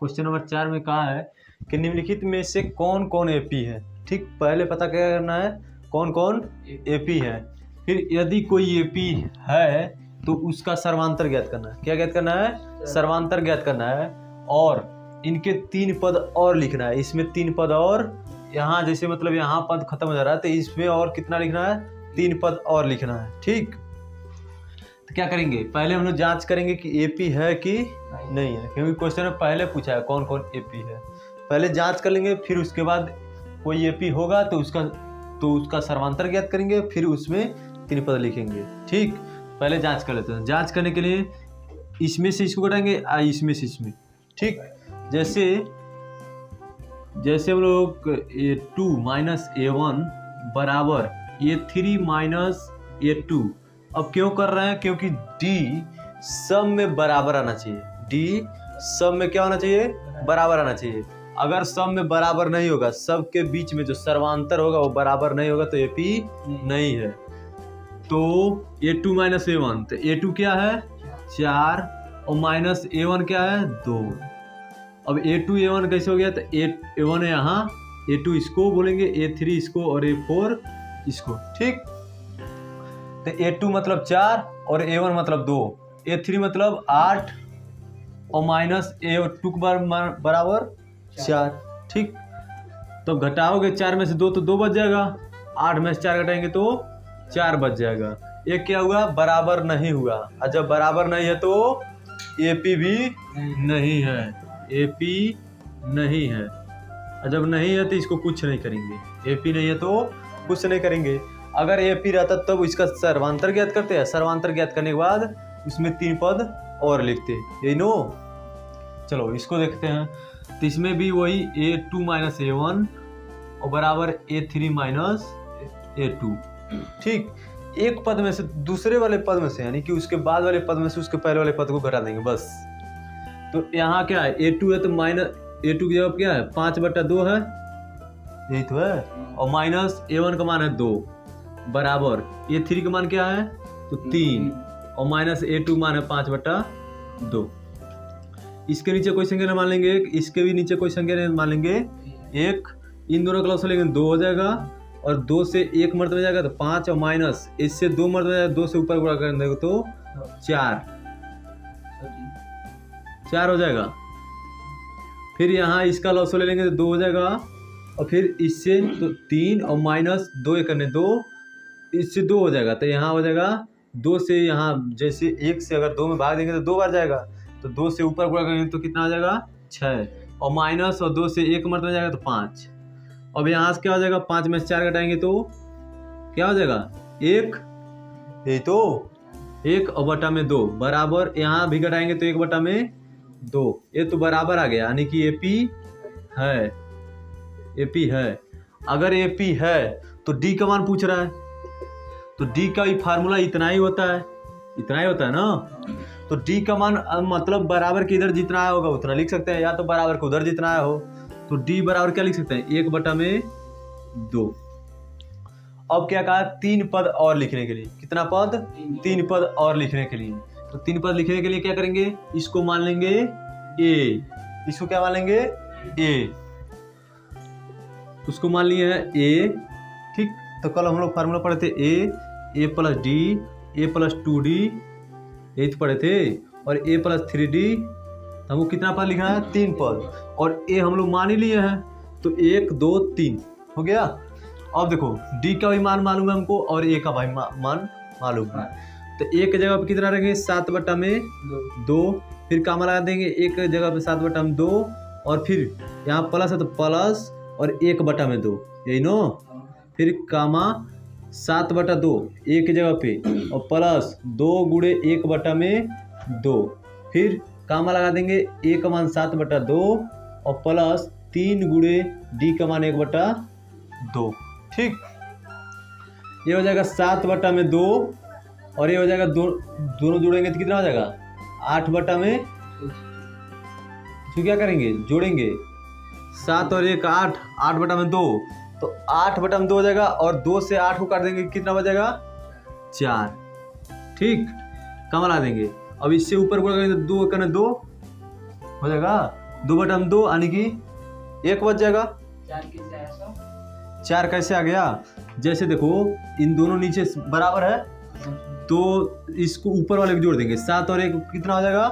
Question number 4 में कहा है कि निम्नलिखित में से कौन कौन एपी है। ठीक, पहले पता क्या करना है, कौन कौन एपी है। फिर यदि कोई एपी है तो उसका सर्वांतर ज्ञात करना है। क्या ज्ञात करना है? सर्वांतर ज्ञात करना है। और इनके 3 पद और लिखना है। इसमें 3 पद और, यहाँ जैसे मतलब यहाँ पद खत्म हो जा रहा है तो इसमें और कितना लिखना है? 3 पद और लिखना है। ठीक, तो क्या करेंगे, पहले हम लोग जांच करेंगे कि एपी है कि नहीं है, क्योंकि क्वेश्चन में पहले पूछा है कौन कौन एपी है। पहले जांच कर लेंगे, फिर उसके बाद कोई एपी होगा तो उसका सर्वांतर ज्ञात करेंगे, फिर उसमें 3 पद लिखेंगे। ठीक, पहले जांच कर लेते हैं। जांच करने के लिए इसमें से इसको घटाएंगे, इसमें से इसमें। ठीक, जैसे हम लोग A2 माइनस A1 बराबर A3 माइनस A2। अब क्यों कर रहे हैं? क्योंकि D सब में बराबर आना चाहिए। D सब में क्या होना चाहिए? बराबर आना चाहिए। अगर सब में बराबर नहीं होगा, सब के बीच में जो सर्वांतर होगा वो बराबर नहीं होगा तो एपी नहीं है। तो A2 माइनस A1, तो A2 क्या है? 4 और माइनस A1 क्या है? 2। अब A2 A1 कैसे हो गया? तो A1 है यहाँ, A2 इसको बोलेंगे, A3 इसको और A4 इसको। ठीक, तो A2 मतलब 4 और A1 मतलब 2, A3 मतलब 8 और माइनस A2 बराबर 4। ठीक, तो घटाओगे 4 में से 2 तो 2 बच जाएगा, 8 में से 4 घटाएंगे तो 4 बच जाएगा। ये क्या हुआ? बराबर नहीं हुआ। और जब बराबर नहीं है तो एपी भी नहीं है, एपी नहीं है। और जब नहीं है तो इसको कुछ नहीं करेंगे। एपी नहीं है तो कुछ नहीं करेंगे। अगर एपी रहता तब इसका सर्वांतर ज्ञात करते हैं, सर्वांतर ज्ञात करने के बाद उसमें 3 पद और लिखते, यही नो। चलो इसको देखते हैं। तो इसमें भी वही A2 माइनस A1 और बराबर A3 माइनस A2। ठीक, एक पद में से दूसरे वाले पद में से, यानी कि उसके बाद वाले पद में से उसके पहले वाले पद को घटा देंगे बस। तो यहाँ क्या है? A2 है तो माइनस A2 की जगह क्या है? 5/2 है, यही तो है। और माइनस A1 का मान है 2 बराबर A3 का मान क्या है? तो 3 और माइनस A2 मान है 5/2। इसके नीचे कोई संख्या मान लेंगे, इसके भी नीचे कोई संख्या मान लेंगे 1। इन दोनों का लॉस लेंगे 2 हो जाएगा, और 2 से 1 मर्द में जाएगा तो 5 और माइनस इससे 2 मर्द में जाएगा, 2 से ऊपर गुणा कर देंगे तो 4 हो जाएगा। फिर यहाँ इसका लॉस ले लेंगे तो 2 हो जाएगा, और फिर इससे तो 3 और माइनस 2 करने 2, इससे 2 हो जाएगा। तो यहाँ हो जाएगा 2 से, यहाँ जैसे 1 से अगर 2 में भाग देंगे तो 2 बार जाएगा, तो 2 से ऊपर गुणा करेंगे तो कितना आ जाएगा? 6, और माइनस और 2 से 1 मर्द में जाएगा तो 5। अब यहाँ से क्या हो जाएगा? 5 में से 4 घटाएंगे तो क्या हो जाएगा? 1, यही तो 1 और बटा में 2 बराबर, यहाँ भी घटाएंगे तो 1/2। ये तो बराबर आ गया, यानी कि एपी है, एपी है। अगर एपी है तो डी का मान पूछ रहा है, तो डी का भी फार्मूला इतना ही होता है, इतना ही होता है ना। तो डी का मान मतलब बराबर के इधर जितना आया होगा उतना लिख सकते हैं, या तो बराबर के उधर जितना आया हो। तो डी बराबर क्या लिख सकते हैं? 1/2। अब क्या कहा? 3 पद और लिखने के लिए। कितना पद? 3 पद और लिखने के लिए। तो 3 पद लिखने के लिए क्या करेंगे? इसको मान लेंगे ए, इसको क्या मान लेंगे? ए, उसको मान लिए है ए। ठीक, तो कल हम लोग फार्मूला पढ़े थे ए प्लस डी, ए प्लस 2D, यही तो पढ़े थे, और ए प्लस 3D। हमको कितना पद लिखना है? 3 पद, और ए हम लोग मान ही लिए हैं, तो 1 2 3 हो गया। अब देखो डी का भी मान मालूम है हमको, और ए का भाई मान मालूम है। तो एक जगह पे कितना रखेंगे? 7/2। फिर कामा लगा देंगे, एक जगह पे 7/2, और फिर यहाँ प्लस है तो प्लस और 1/2, यही नो। फिर कामा 7/2 एक जगह पे, और प्लस 2 गुणे 1/2। फिर कामा लगा देंगे, ए का मान 7/2 और प्लस 3 गुणे डी का मान 1/2। ठीक, ये हो जाएगा 7/2, और ये हो जाएगा दोनों जोड़ेंगे तो कितना हो जाएगा? 8/। तो क्या करेंगे? जोड़ेंगे 7 और 1 8, 8/2, तो 8/2 हो जाएगा और 2 से 8 को काट देंगे कितना बचेगा 4। ठीक, कम ला देंगे। अब इससे ऊपर गुणा करेंगे तो 2 करने 2 हो जाएगा 2/2 यानी कि 1 बच जाएगा। 4 कैसे आ गया? जैसे देखो इन दोनों नीचे बराबर है तो इसको ऊपर वाले को जोड़ देंगे। 7 और 1 कितना हो जाएगा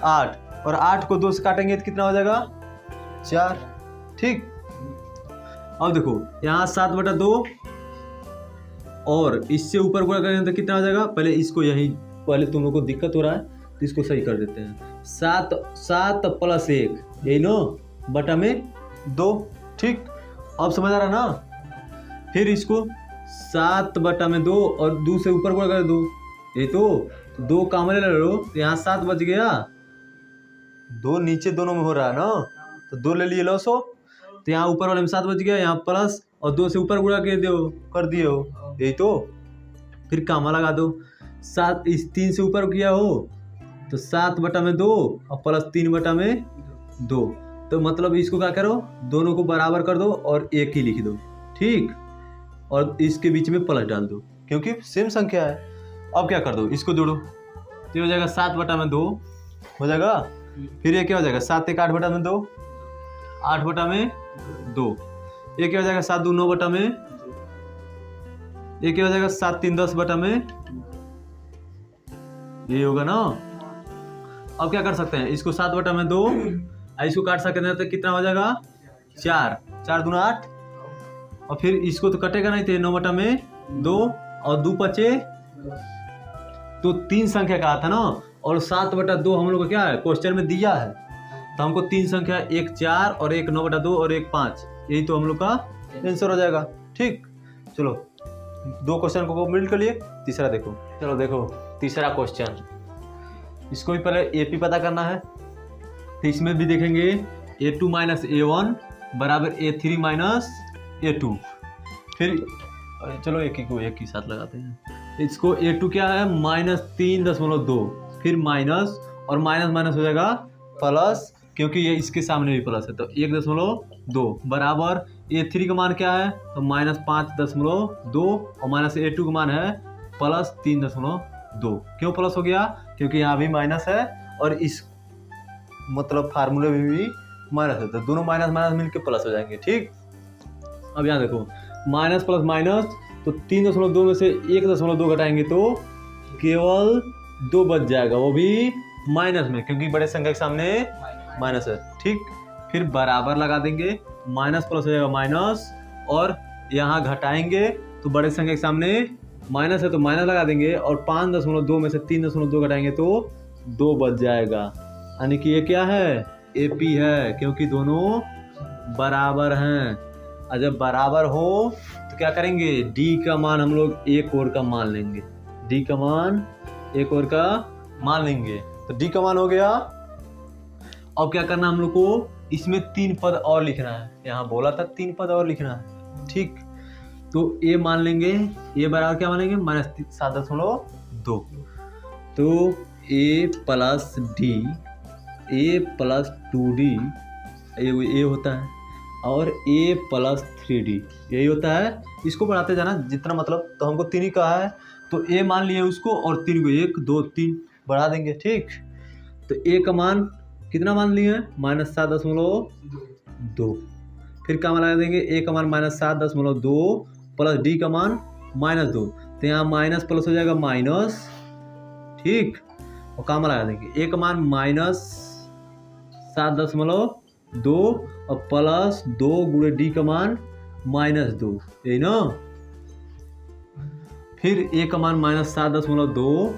8, और 8 को 2 से काटेंगे तो कितना हो जाएगा 4। ठीक, अब देखो यहाँ 7/2 और इससे ऊपर गुणा करेंगे तो कितना हो जाएगा। पहले इसको यही, पहले तुम लोग को दिक्कत हो रहा है तो इसको सही कर देते हैं। 7 + 1 यही नो बटा में 2। ठीक, अब समझ आ रहा ना। फिर इसको 7/2 और 2 से ऊपर गुणा कर 2, यही तो 2 कामले ले लो तो यहाँ 7 बच गया। 2 नीचे दोनों में हो रहा है ना, तो 2 ले लिए लॉस हो, तो यहाँ ऊपर वाले में 7 बच गया, यहाँ प्लस और 2 से ऊपर गुणा कर दिए हो, यही तो। फिर कामा लगा दो। 7 इस 3 से ऊपर किया हो तो 7/2 और प्लस 3/2, तो मतलब इसको क्या करो दोनों को बराबर कर दो और 1 ही लिख दो। ठीक, और इसके बीच में प्लस डाल दो क्योंकि सेम संख्या है। अब क्या कर दो इसको जोड़ो तो हो जाएगा 7/2 हो जाएगा। फिर ये क्या हो जाएगा 7 × 1 8/2, 8/2। ये क्या हो जाएगा 7 × 2 9/2। ये क्या हो जाएगा 7 × 3 10/2। ये होगा ना। अब क्या कर सकते हैं इसको 7/2 इसको काट सकते हैं तो कितना हो जाएगा 4, 4 दूना 8, और फिर इसको तो कटेगा नहीं थे 9/2 और 2 बचे तो 3 संख्या का था ना, और 7/2 हम लोग को क्या है क्वेश्चन में दिया है तो हमको 3 संख्या, एक 4 और एक 9/2 और एक 5, यही तो हम लोग का आंसर हो जाएगा। ठीक, चलो 2 क्वेश्चन को कंप्लीट कर लिए। तीसरा देखो, चलो देखो तीसरा क्वेश्चन, इसको भी पहले एपी पता करना है। तो इसमें भी देखेंगे a2 - a1 बराबर a3 - a2। फिर चलो एक ही साथ लगाते हैं। इसको a2 क्या है -3.2, फिर माइनस और माइनस हो जाएगा प्लस, क्योंकि ये इसके सामने भी प्लस है तो 1.2 बराबर a3 का मान क्या है तो -5.2 और -a2 का मान है +3.2। क्यों प्लस हो गया? क्योंकि यहाँ भी माइनस है और इस मतलब फार्मूले में भी माइनस है, तो दोनों माइनस माइनस मिलकर प्लस हो जाएंगे। ठीक, अब यहाँ देखो माइनस प्लस माइनस, तो 3.2 में से 1.2 घटाएंगे तो केवल 2 बच जाएगा, वो भी माइनस में क्योंकि बड़े संख्या के सामने माइनस है। ठीक, फिर बराबर लगा देंगे, माइनस प्लस हो जाएगा माइनस, और यहाँ घटाएंगे तो बड़े संख्या के सामने माइनस है तो माइनस लगा देंगे, और 5.2 में से 3.2 घटाएंगे तो 2 बच जाएगा, यानी कि ये क्या है एपी है क्योंकि दोनों बराबर हैं। और जब बराबर हो तो क्या करेंगे डी का मान हम लोग एक और का मान लेंगे, डी का मान एक और का मान लेंगे, तो डी का मान हो गया। अब क्या करना हम लोग को इसमें 3 पद और लिखना है, यहाँ बोला था 3 पद और लिखना है। ठीक, तो ए मान लेंगे, ए बराबर क्या मानेंगे -7.2, तो ए प्लस डी, ए प्लस 2d ये होता है, और a प्लस 3d यही होता है। इसको बढ़ाते जाना जितना, मतलब तो हमको 3 ही कहा है तो a मान लिए उसको और 3 को 1 2 3 बढ़ा देंगे। ठीक, तो a का मान कितना मान लिए -7.2, फिर क्या मान लगा देंगे a का मान -7.2 प्लस d का मान -2, तो यहाँ माइनस प्लस हो जाएगा माइनस। ठीक, और काम लगा देंगे a का मान -7.2 और प्लस 2 गुणे डी का मान -2, यही ना। फिर a का मान -7.2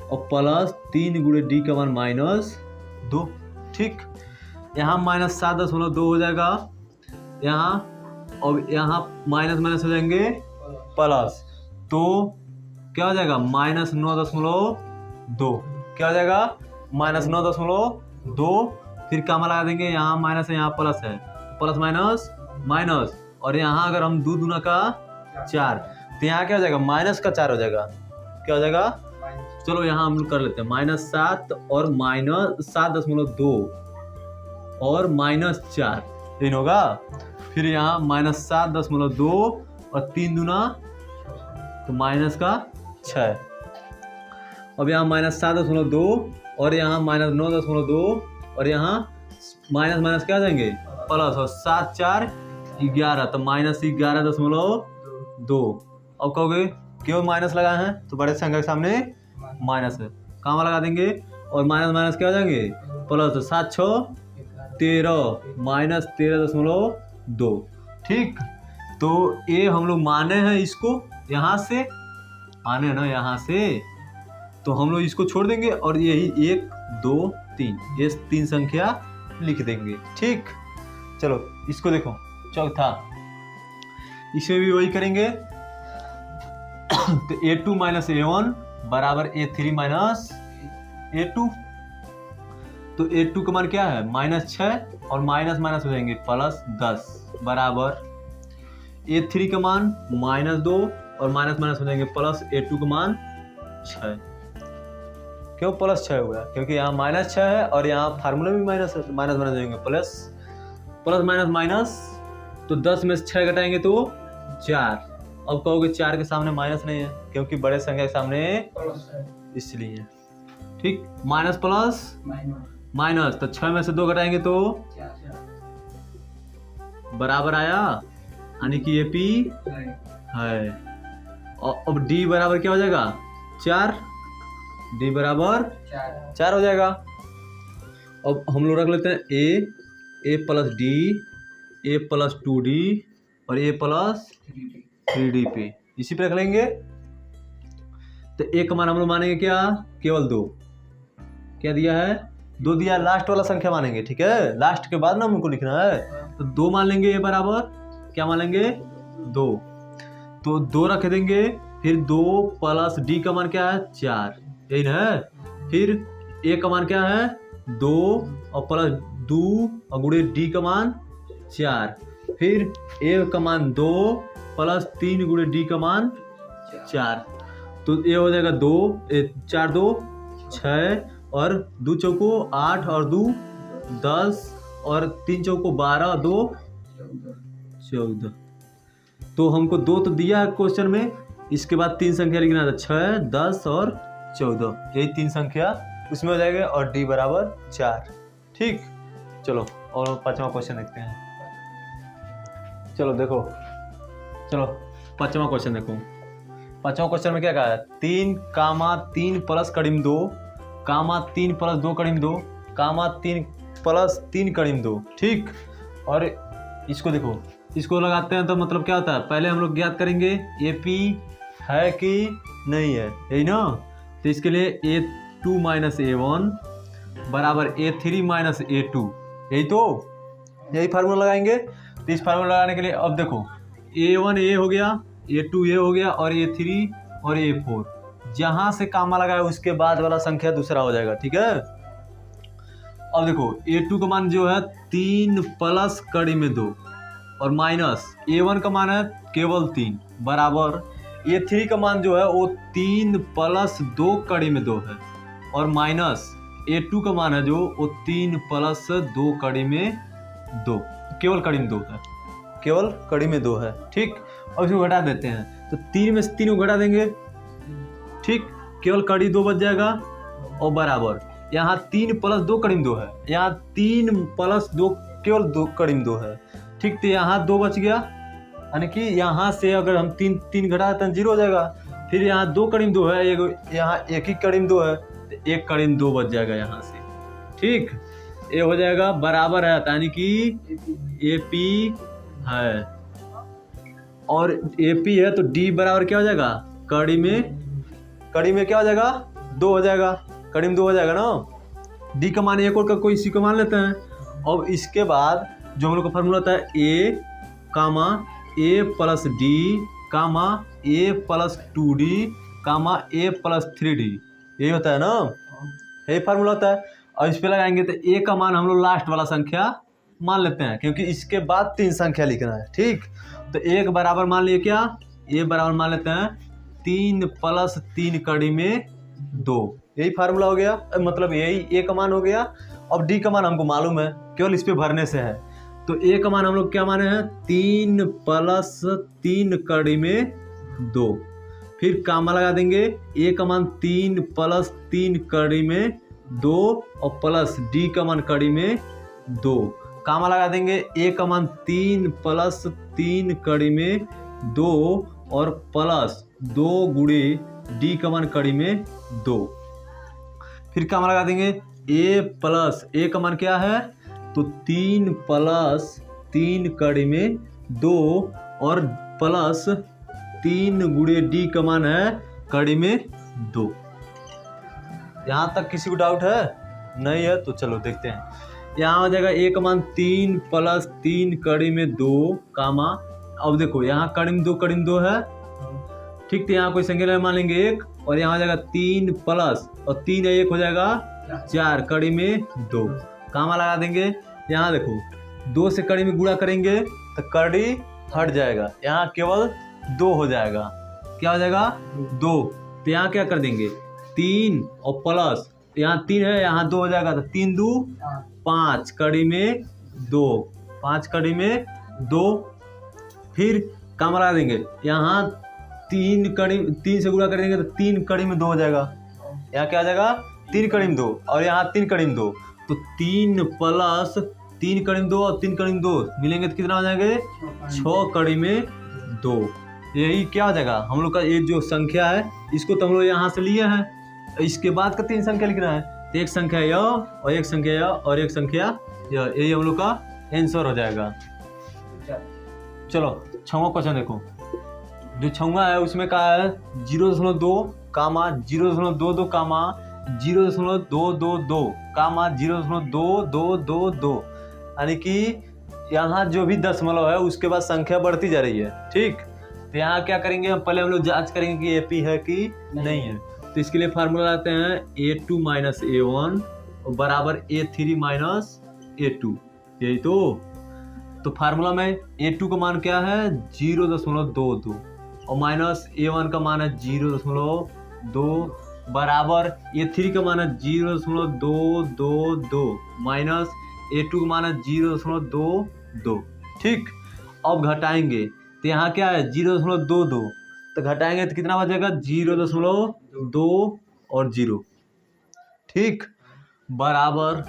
और प्लस 3 गुणे डी का मान -2। ठीक, यहाँ -7.2 हो जाएगा यहाँ, और यहाँ माइनस माइनस हो जाएंगे प्लस, तो क्या हो जाएगा -9.2, क्या हो जाएगा -9.2। फिर काम लगा देंगे, यहाँ माइनस है यहाँ प्लस है, प्लस माइनस माइनस, और यहाँ अगर हम 2 दूना का 4 तो यहाँ क्या हो जाएगा -4 हो जाएगा, क्या हो जाएगा। चलो यहाँ हम लोग कर लेते हैं -7 और -7.2 और -4 इन होगा। फिर यहाँ -7.2 और 3 दूना तो -6। अब यहाँ -7.2 और यहाँ -9.2 और यहाँ माइनस क्या आ जाएंगे प्लस, और 7 4 11 तो -11.2। अब कहोगे क्यों माइनस लगाए हैं, तो बड़े संख्या के सामने माइनस है, कहाँ लगा देंगे और माइनस क्या हो जाएंगे प्लस, तो 7 6 13 -13.2। ठीक, तो ये हम लोग माने हैं इसको यहाँ से, माने ना यहाँ से, तो हम लोग इसको छोड़ देंगे और यही 1 2 3 ये 3 संख्या लिख देंगे। ठीक, चलो इसको देखो चौथा, इसमें भी वही करेंगे। तो A2 - A1 बराबर A3 - A2। तो A2 का मान क्या है -6 और माइनस हो जाएंगे +10 बराबर A3 का मान -2 और माइनस हो जाएंगे प्लस A2 का मान 6। क्यों +6 हुआ, क्योंकि यहाँ -6 है और यहाँ फार्मूला भी माइनस है, माइनस हो जाएंगे प्लस माइनस। तो 10 में से 6 घटाएंगे तो 4। अब कहोगे 4 के सामने माइनस नहीं है, क्योंकि बड़े संख्या के सामने इसलिए। ठीक, माइनस माइनस, तो 6 में से 2 घटाएंगे तो बराबर आया, यानी कि AP है। और अब D बराबर क्या हो जाएगा 4, D बराबर 4 हो जाएगा। अब हम लोग रख लेते हैं A + D, A + 2D और A + 3D पे, इसी पे रख लेंगे। तो A का मान हम लोग मानेंगे क्या, केवल 2। क्या दिया है 2 दिया, लास्ट वाला संख्या मानेंगे। ठीक है, लास्ट के बाद ना हमको लिखना है, तो 2 मान लेंगे। A बराबर क्या मान लेंगे 2, तो 2 रख देंगे। फिर 2 + D का मान क्या है 4, यही ना है। फिर A का मान क्या है 2 और +2 और गुणे D का मान 4। फिर A का मान 2 + 3 गुणे D का मान 4, तो ये हो जाएगा 2 4 2 6 और 2 चौको 8 और 2 10 और 3 चौको 12 और 2 14। तो हमको 2 तो दिया है क्वेश्चन में, इसके बाद 3 संख्या लिखना था 6 10 और 14, यही 3 संख्या उसमें हो जाएगा और D बराबर 4। ठीक, चलो और 5वां क्वेश्चन देखते हैं। चलो देखो, चलो 5वां क्वेश्चन देखो। 5वां क्वेश्चन में क्या कहा है 3, 3 + करीम 2, 3 + 2 करीम 2, 3 + 3 करीम 2। ठीक, और इसको देखो, इसको लगाते हैं तो मतलब क्या होता है, पहले हम लोग ज्ञात करेंगे AP है कि नहीं है, यही ना। तो इसके लिए A2 - A1 बराबर A3 - A2, यही तो, यही फार्मूला लगाएंगे। तो इस फार्मूला लगाने के लिए अब देखो A1 ये हो गया, A2 ये हो गया और A3 और A4, जहां से कामा लगाए उसके बाद वाला संख्या दूसरा हो जाएगा। ठीक है, अब देखो A2 का मान जो है 3 + कड़ी 2 और माइनस A1 का मान है केवल 3 बराबर A3 का मान जो है वो 3 + 2 कड़ी 2 है और माइनस A2 का मान है जो वो 3 + 2 कड़ी 2, केवल कड़ी 2 है, केवल कड़ी 2 है। ठीक, अब इसको घटा देते हैं, तो 3 में से 3 को घटा देंगे। ठीक, केवल कड़ी 2 बच जाएगा और बराबर यहाँ 3 + 2 कड़ी 2 है, यहाँ 3 + 2 केवल 2 कड़ी 2 है। ठीक, तो यहाँ 2 बच गया, यानी कि यहाँ से अगर हम 3 घटा देते हैं 0 हो जाएगा। फिर यहाँ 2 कड़ी 2 है, यहाँ 1 ही कड़ी 2 है, तो 1 कड़ी 2 बच जाएगा यहाँ से। ठीक, ये हो जाएगा बराबर है, यानी कि AP है और AP है तो D बराबर क्या हो जाएगा कड़ी में क्या हो जाएगा 2 हो जाएगा, कड़ी में 2 हो जाएगा ना। D का मान 1 और का कोई इसी को मान लेते हैं। अब इसके बाद जो हम लोग का फॉर्मूला होता है A, A + D, A + 2D, A + 3D, यही होता है ना, यही फार्मूला होता है। और इस पे लगाएंगे तो A का मान हम लोग लास्ट वाला संख्या मान लेते हैं, क्योंकि इसके बाद 3 संख्या लिखना है। ठीक, तो 1 बराबर मान लिए क्या, A बराबर मान लेते हैं 3 + 3 कड़ी 2, यही फार्मूला हो गया, मतलब यही A का मान हो गया। अब D का मान हमको मालूम है, केवल इस पे भरने से है। तो ए का मान हम लोग क्या माने हैं 3 प्लस 3 कड़ी में 2। फिर कामा लगा देंगे, ए का मान 3 प्लस 3 कड़ी में 2 और प्लस डी का मान कड़ी में 2। कामा लगा देंगे, ए का मान 3 प्लस 3 कड़ी में 2 और प्लस 2 गुणे डी का मान कड़ी में 2। फिर कामा लगा देंगे, ए प्लस ए का मान क्या है तो 3 प्लस 3 कड़ी में 2 और प्लस 3 गुणे डी का मान है कड़ी में 2। यहाँ तक किसी को डाउट है? नहीं है तो चलो देखते हैं। यहाँ हो जाएगा ए का मान 3 प्लस 3 कड़ी में 2 कामा, अब देखो यहाँ कड़ी में 2 कड़ी में 2 है, ठीक। तो यहाँ कोई संख्या मान लेंगे 1 और यहाँ हो जाएगा 3 प्लस और 3 या 1 हो जाएगा 4 कड़ी में 2। कामा लगा देंगे, यहाँ देखो 2 से कड़ी में गुणा करेंगे तो कड़ी हट जाएगा, यहाँ केवल 2 हो जाएगा। क्या हो जाएगा 2। तो यहाँ क्या कर देंगे 3 और प्लस यहाँ 3 है, यहाँ 2 हो जाएगा तो 3 2 5 कड़ी में 2, 5 कड़ी में 2। फिर कामा लगा देंगे, यहाँ 3 से गुणा करेंगे तो 3 कड़ी में 2 हो जाएगा, यहाँ क्या हो जाएगा 3 कड़ी में 2 और यहाँ 3 कड़ी में 2, तो 3 प्लस 3 कड़ी में 2 और 3 कड़ी में 2 मिलेंगे तो कितना हो जाएंगे 6 कड़ी में 2। यही क्या हो जाएगा हम लोग का ये जो संख्या है इसको तो हम लोग यहाँ से लिए हैं, इसके बाद का 3 संख्या लिखना है, तो एक संख्या यह और एक संख्या यह और एक संख्या यह, यही हम लोग का आंसर हो जाएगा। चलो 6वां क्वेश्चन देखो, जो 6वां है उसमें क्या है 0.2 कामा 0.22 कामा 0.222 कामा 0.2222, यानी कि यहाँ जो भी दशमलव है उसके बाद संख्या बढ़ती जा रही है, ठीक। तो यहाँ क्या करेंगे पहले हम लोग जांच करेंगे कि एपी है कि नहीं है। तो इसके लिए फार्मूला लाते हैं a2 माइनस a1 बराबर a3 माइनस a2, यही तो फार्मूला में a2 का मान क्या है 0.22 और माइनस a1 का मान है 0.2 बराबर a3 का मान है 0.222 माइनस a2 का मान है 0.22, ठीक। अब घटाएंगे तो यहाँ क्या है 0.22, तो घटाएंगे तो कितना बचेगा 0.2 और 0, ठीक बराबर।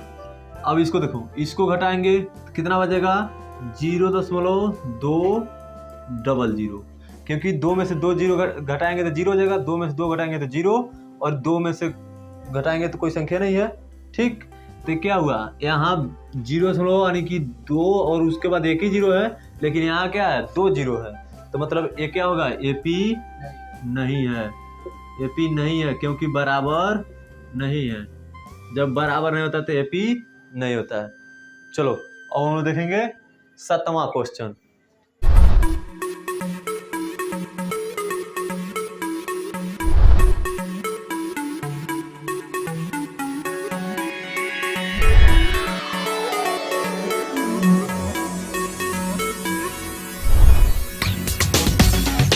अब इसको देखो, इसको घटाएंगे तो कितना बचेगा 0.200, क्योंकि 2 में से 2 0 घटाएंगे तो 0 हो जाएगा, 2 में से 2 घटाएंगे तो 0 और 2 में से घटाएंगे तो कोई संख्या नहीं है, ठीक। तो क्या हुआ यहाँ 0 यानी कि 2 और उसके बाद एक ही 0 है, लेकिन यहाँ क्या है 2 0 है, तो मतलब ये क्या होगा एपी नहीं है, एपी नहीं है क्योंकि बराबर नहीं है। जब बराबर नहीं होता तो एपी नहीं होता है। चलो और हम लोग देखेंगे 7वां क्वेश्चन।